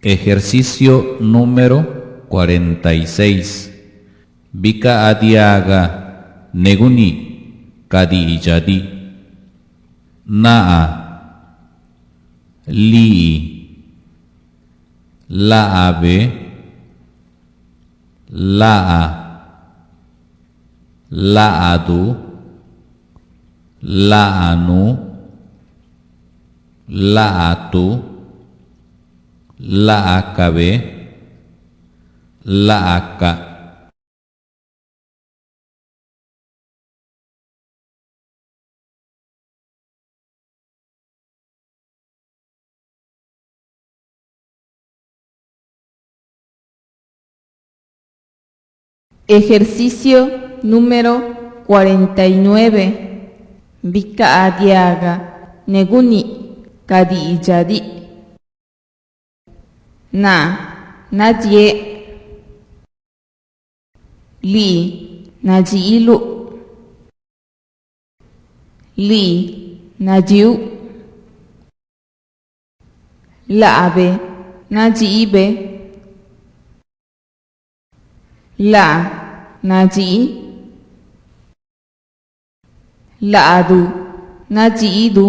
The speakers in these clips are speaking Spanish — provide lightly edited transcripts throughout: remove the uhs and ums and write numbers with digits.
Ejercicio número 46. Bika adiaga neguni kadi ijadi. Naa li laabe laa laadu laanu laatu laakabe laaka. Ejercicio número 49. Bika adiaga neguni kadi ijadi. Na nadie li najiilu li najiu laabe najiibe la najii laadu najiidu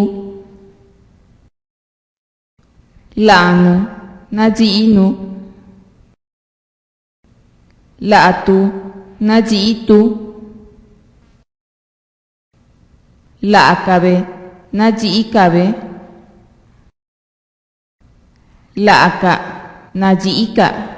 laanu najiinu laatu najiitu laakabe najiikabe laaka najiika.